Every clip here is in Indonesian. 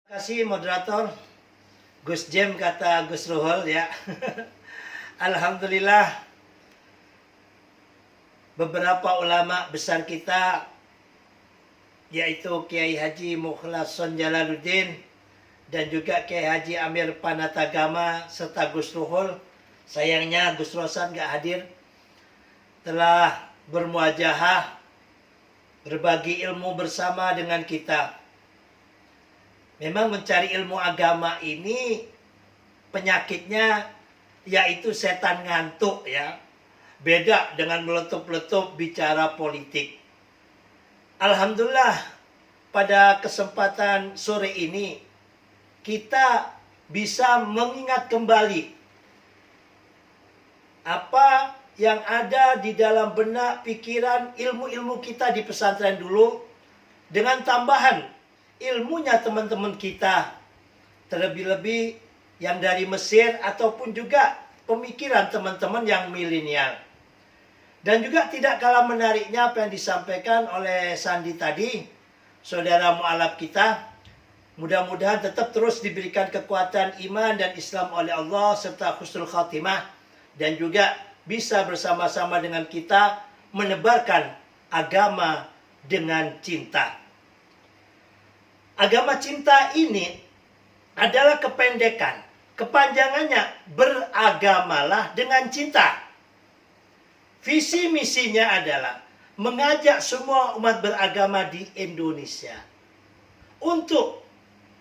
Kasih moderator Gus Jem kata Gus Ruhul ya. Alhamdulillah beberapa ulama besar kita yaitu Kiai Haji Mukhlason Jalaluddin dan juga Kiai Haji Amir Panatagama serta Gus Ruhul, sayangnya Gus Rosan gak hadir, telah bermuajahah berbagi ilmu bersama dengan kita. Memang mencari ilmu agama ini penyakitnya yaitu setan ngantuk ya. Beda dengan meletup-letup bicara politik. Alhamdulillah pada kesempatan sore ini kita bisa mengingat kembali apa yang ada di dalam benak pikiran ilmu-ilmu kita di pesantren dulu dengan tambahan ilmunya teman-teman kita, terlebih-lebih yang dari Mesir ataupun juga pemikiran teman-teman yang milenial. Dan juga tidak kalah menariknya apa yang disampaikan oleh Sandi tadi, saudara mu'alaf kita. Mudah-mudahan tetap terus diberikan kekuatan iman dan Islam oleh Allah serta husnul khatimah, dan juga bisa bersama-sama dengan kita menebarkan agama dengan cinta. Agama cinta ini adalah kependekan. Kepanjangannya beragamalah dengan cinta. Visi misinya adalah mengajak semua umat beragama di Indonesia untuk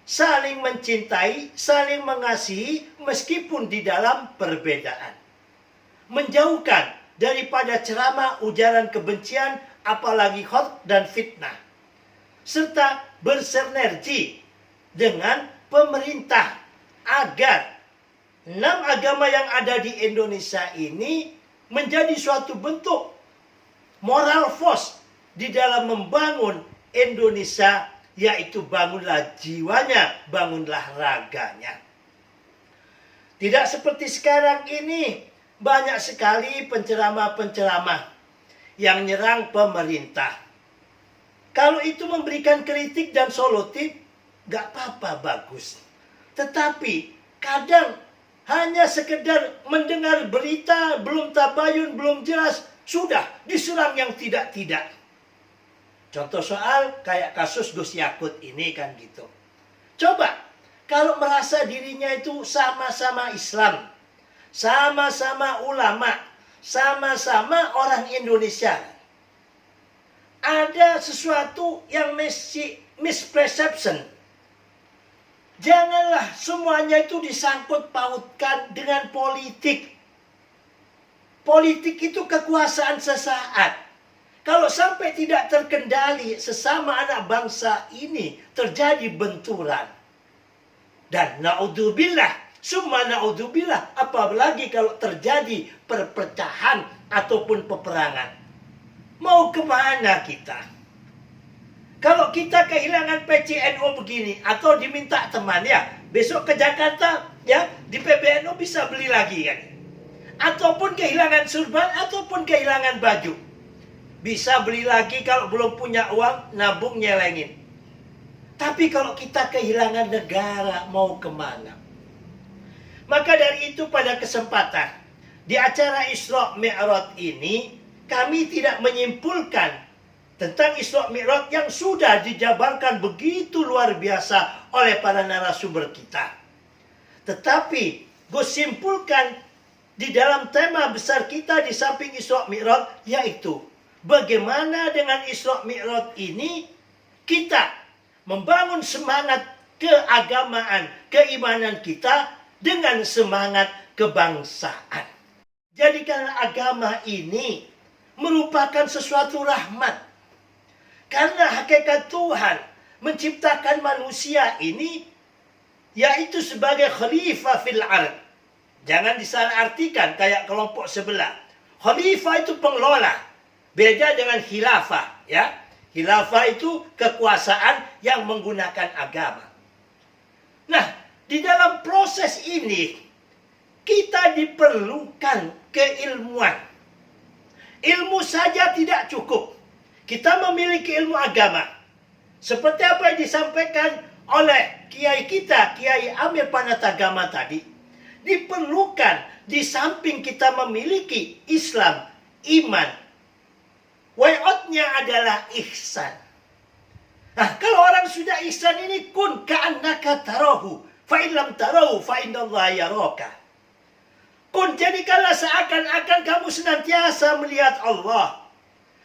saling mencintai, saling mengasihi meskipun di dalam perbedaan. Menjauhkan daripada ceramah ujaran kebencian, apalagi hoax dan fitnah. Serta bersinergi dengan pemerintah agar 6 agama yang ada di Indonesia ini menjadi suatu bentuk moral force di dalam membangun Indonesia, yaitu bangunlah jiwanya, bangunlah raganya. Tidak seperti sekarang ini, banyak sekali penceramah-penceramah yang nyerang pemerintah. Kalau itu memberikan kritik dan solutif, gak apa-apa, bagus. Tetapi kadang hanya sekedar mendengar berita, belum tabayun, belum jelas, sudah diserang yang tidak-tidak. Contoh soal kayak kasus Gus Yakut ini kan gitu. Coba, kalau merasa dirinya itu sama-sama Islam, sama-sama ulama, sama-sama orang Indonesia, ada sesuatu yang misperception. Janganlah semuanya itu disangkut pautkan dengan politik. Politik itu kekuasaan sesaat. Kalau sampai tidak terkendali sesama anak bangsa ini terjadi benturan. Dan naudzubillah, summa naudzubillah, apalagi kalau terjadi perpecahan ataupun peperangan. Mau kemana kita? Kalau kita kehilangan PCNO begini atau diminta teman ya, besok ke Jakarta ya, di PBNU bisa beli lagi kan. Ataupun kehilangan surban ataupun kehilangan baju. Bisa beli lagi, kalau belum punya uang nabung nyelengin. Tapi kalau kita kehilangan negara, mau kemana? Maka dari itu pada kesempatan di acara Isra Mi'raj ini, kami tidak menyimpulkan tentang Isra Mi'raj yang sudah dijabarkan begitu luar biasa oleh para narasumber kita. Tetapi gue simpulkan di dalam tema besar kita di samping Isra Mi'raj, yaitu bagaimana dengan Isra Mi'raj ini kita membangun semangat keagamaan, keimanan kita dengan semangat kebangsaan. Jadikanlah agama ini merupakan sesuatu rahmat. Karena hakikat Tuhan menciptakan manusia ini yaitu sebagai khalifah fil ard. Jangan disalahartikan kayak kelompok sebelah. Khalifah itu pengelola. Beda dengan khilafah ya. Khilafah itu kekuasaan yang menggunakan agama. Nah, di dalam proses ini kita diperlukan keilmuan. Ilmu saja tidak cukup. Kita memiliki ilmu agama. Seperti apa yang disampaikan oleh kiai kita, Kiai Amir Panatagama tadi, diperlukan di samping kita memiliki Islam, iman, way out-nya adalah ihsan. Nah, kalau orang sudah ihsan ini, kun ka'annaka tarahu, fa in lam tarahu fa innallaha yaraka. Kun, jadikanlah seakan-akan kamu senantiasa melihat Allah.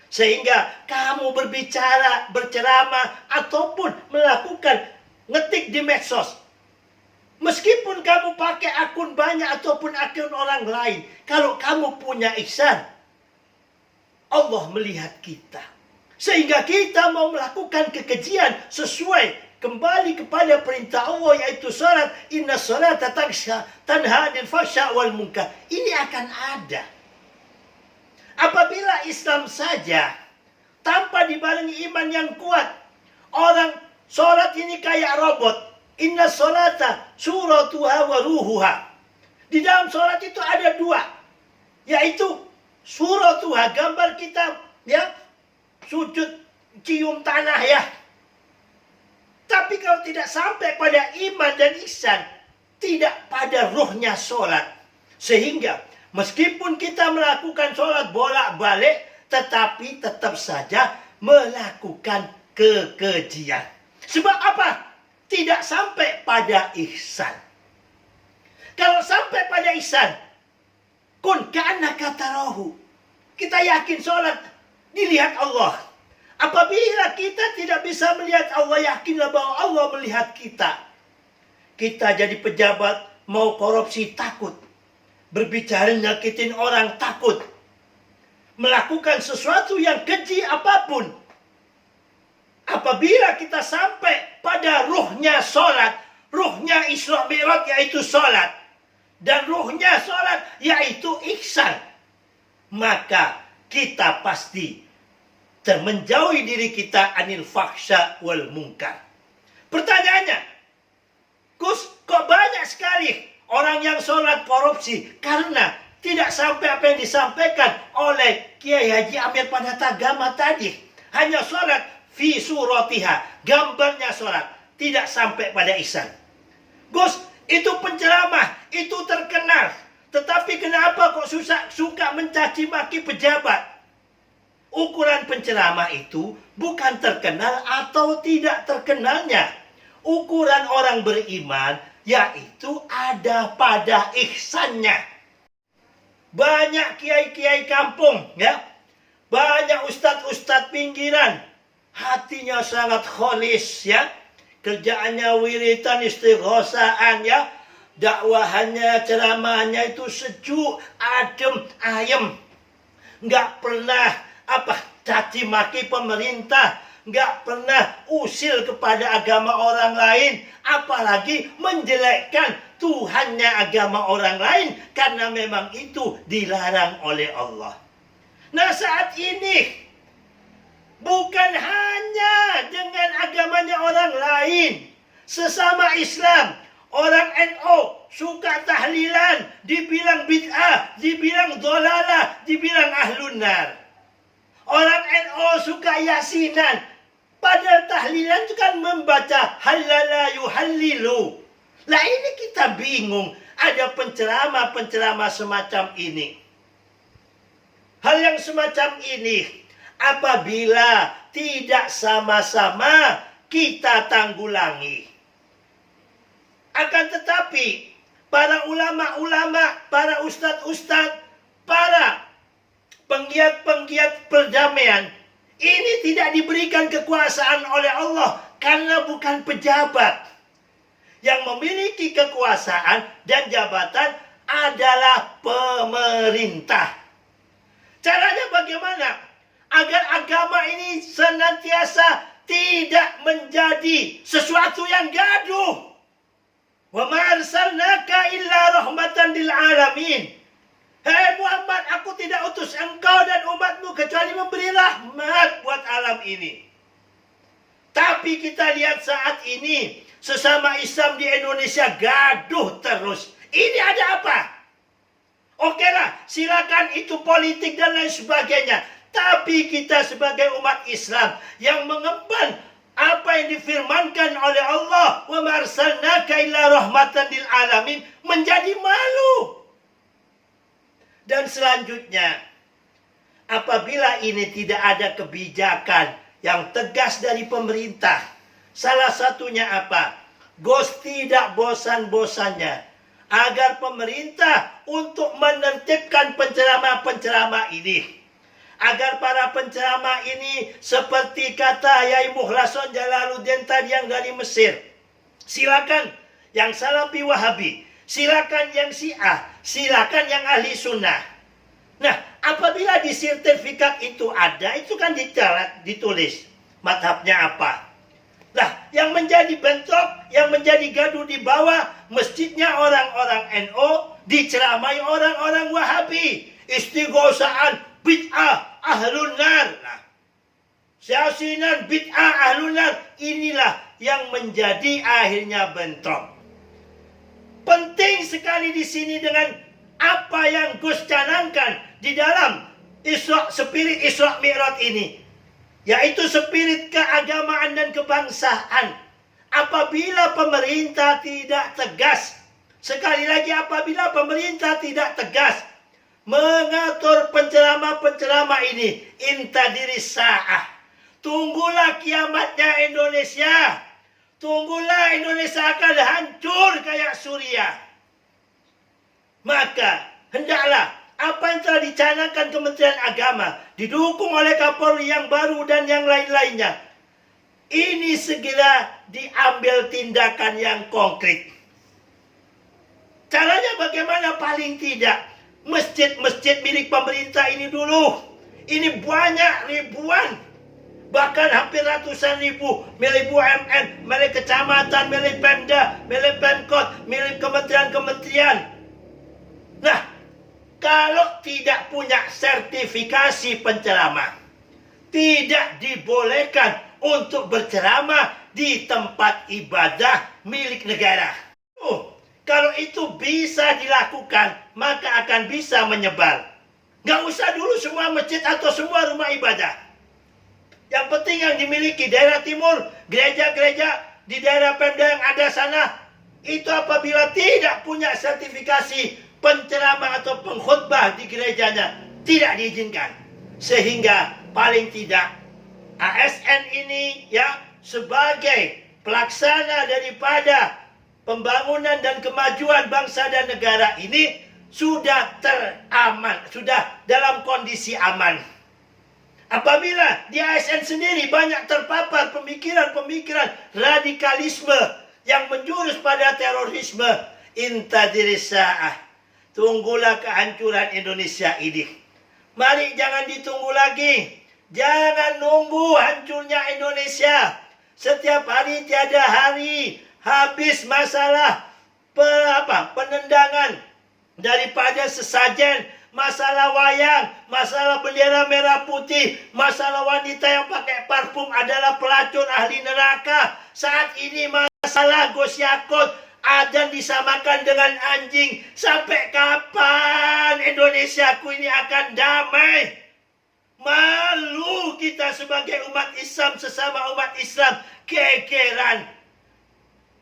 Sehingga kamu berbicara, berceramah, ataupun melakukan ngetik di medsos. Meskipun kamu pakai akun banyak ataupun akun orang lain, kalau kamu punya ihsan, Allah melihat kita. Sehingga kita mau melakukan kekejian sesuai kembali kepada perintah Allah, yaitu salat. Inna salata tanha 'anil fahsya wal munkar. Ini akan ada. Apabila Islam saja tanpa dibarengi iman yang kuat, orang salat ini kayak robot. Inna salata suratuha wa ruhuha. Di dalam salat itu ada dua, yaitu suratuha, gambar kita ya, sujud cium tanah ya. Tapi kalau tidak sampai pada iman dan ihsan, tidak pada ruhnya sholat. Sehingga meskipun kita melakukan sholat bolak-balik, tetapi tetap saja melakukan kekejian. Sebab apa? Tidak sampai pada ihsan. Kalau sampai pada ihsan, kun ka'annaka tarahu, kita yakin sholat dilihat Allah. Apabila kita tidak bisa melihat Allah, yakinlah bahwa Allah melihat kita. Kita jadi pejabat, mau korupsi takut. Berbicara nyakitin orang takut. Melakukan sesuatu yang keji apapun. Apabila kita sampai pada ruhnya sholat, ruhnya Isra Mi'raj yaitu sholat, dan ruhnya sholat yaitu ihsan, maka kita pasti menjauhi diri kita anil fahsya wal munkar. Pertanyaannya, Gus, kok banyak sekali orang yang sholat korupsi karena tidak sampai apa yang disampaikan oleh Kiai Haji Amir Panatagama tadi. Hanya sholat fi suratiha, gambarnya sholat, tidak sampai pada ihsan. Gus, itu penceramah, itu terkenal, tetapi kenapa kok suka mencaci maki pejabat? Ukuran penceramah itu bukan terkenal atau tidak terkenalnya. Ukuran orang beriman yaitu ada pada ihsannya. Banyak kiai-kiai kampung ya, banyak ustadz-ustadz pinggiran, hatinya sangat kholis ya, kerjaannya wiritan istighosaan ya, dakwahannya, ceramahnya itu sejuk, adem, ayem, nggak pernah caci maki pemerintah, nggak pernah usil kepada agama orang lain, apalagi menjelekkan Tuhannya agama orang lain, karena memang itu dilarang oleh Allah. Nah, saat ini bukan hanya dengan agamanya orang lain, sesama Islam, orang NU suka tahlilan, dibilang bid'ah, dibilang dolalah, dibilang ahlun nar. Orang NU suka yasinan, padahal tahlilan itu kan membaca halala yuhallilu. Lah ini kita bingung, ada penceramah-penceramah semacam ini. Hal yang semacam ini, apabila tidak sama-sama kita tanggulangi, akan tetapi para ulama-ulama, para ustadz-ustadz, para penggiat-penggiat perdamaian ini tidak diberikan kekuasaan oleh Allah karena bukan pejabat. Yang memiliki kekuasaan dan jabatan adalah pemerintah. Caranya bagaimana? Agar agama ini senantiasa tidak menjadi sesuatu yang gaduh. Wa ma arsalnaka illa rahmatan lil alamin. Hei Muhammad, aku tidak utus engkau dan umatmu kecuali memberi rahmat buat alam ini. Tapi kita lihat saat ini, sesama Islam di Indonesia gaduh terus. Ini ada apa? Oke lah, silakan itu politik dan lain sebagainya. Tapi kita sebagai umat Islam yang mengemban apa yang difirmankan oleh Allah, wa ma arsalnaka illa rahmatan lil alamin, menjadi malu. Dan selanjutnya, apabila ini tidak ada kebijakan yang tegas dari pemerintah, salah satunya apa? Gus tidak bosan-bosannya agar pemerintah untuk menertibkan penceramah-penceramah ini. Agar para penceramah ini seperti kata Yai Mukhlason Jalaluddin tadi yang dari Mesir. Silakan yang Salafi Wahabi, silakan yang Syiah, silakan yang Ahli Sunnah. Nah, apabila di sertifikat itu ada, itu kan ditulis madhabnya apa. Nah, yang menjadi bentrok, yang menjadi gaduh di bawah, masjidnya orang-orang NU, diceramai orang-orang Wahabi. Istighosaan, bid'ah, ahlun nar. Nah, syasinan, bid'ah, ahlun nar. Inilah yang menjadi akhirnya bentrok. Penting sekali di sini dengan apa yang Gus canangkan di dalam spirit Isra Mi'raj ini, yaitu spirit keagamaan dan kebangsaan. Apabila pemerintah tidak tegas, sekali lagi apabila pemerintah tidak tegas mengatur penceramah-penceramah ini, intadiris sa'ah, tunggulah kiamatnya Indonesia. Tunggulah Indonesia akan hancur kayak Suriah. Maka hendaklah apa yang telah dicanangkan Kementerian Agama, didukung oleh Kapolri yang baru dan yang lain-lainnya, ini segera diambil tindakan yang konkret. Caranya bagaimana? Paling tidak masjid-masjid milik pemerintah ini dulu, ini banyak ribuan, bahkan hampir ratusan ribu milik BUMN, milik kecamatan, milik Pemda, milik Pemkot, milik kementerian-kementerian. Nah, kalau tidak punya sertifikasi penceramah, tidak dibolehkan untuk berceramah di tempat ibadah milik negara. Kalau itu bisa dilakukan, maka akan bisa menyebar. Nggak usah dulu semua masjid atau semua rumah ibadah. Yang penting yang dimiliki daerah timur, gereja-gereja di daerah Pemda yang ada sana, itu apabila tidak punya sertifikasi penceramah atau pengkhutbah di gerejanya, tidak diizinkan. Sehingga paling tidak ASN ini ya sebagai pelaksana daripada pembangunan dan kemajuan bangsa dan negara ini sudah teraman, sudah dalam kondisi aman. Apabila di ASN sendiri banyak terpapar pemikiran-pemikiran radikalisme yang menjurus pada terorisme, intadiris sa'ah, tunggulah kehancuran Indonesia ini. Mari jangan ditunggu lagi. Jangan nunggu hancurnya Indonesia. Setiap hari tiada hari habis masalah penendangan daripada sesajen, masalah wayang, masalah bendera merah putih, masalah wanita yang pakai parfum adalah pelacur ahli neraka. Saat ini masalah Gus Yakut adzan disamakan dengan anjing. Sampai kapan Indonesiaku ini akan damai? Malu kita sebagai umat Islam, sesama umat Islam, kekeran.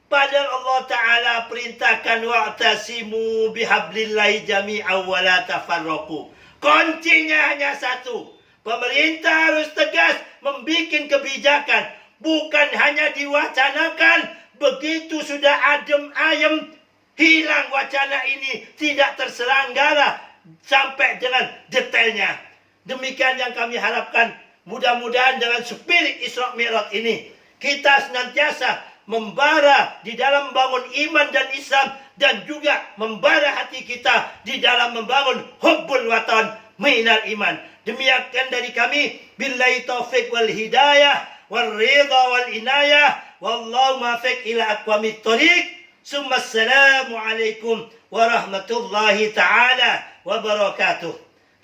Padahal Allah Ta'ala perintahkan wa'tasimu bihablillahi jami'an wa la tafarraqu. Kuncinya hanya satu. Pemerintah harus tegas membuat kebijakan. Bukan hanya diwacanakan, begitu sudah adem ayem, hilang wacana ini, tidak terselenggara sampai dengan detailnya. Demikian yang kami harapkan. Mudah-mudahan dengan spirit Isra Mi'raj ini, kita senantiasa membara di dalam membangun iman dan Islam, dan juga membara hati kita di dalam membangun hubbul watan minal iman. Demikian dari kami. Billahi taufiq wal hidayah wal ridha wal inayah. Wallahu muwaffiq ila aqwamit thoriq. Summa assalamu alaikum warahmatullahi ta'ala wabarakatuh.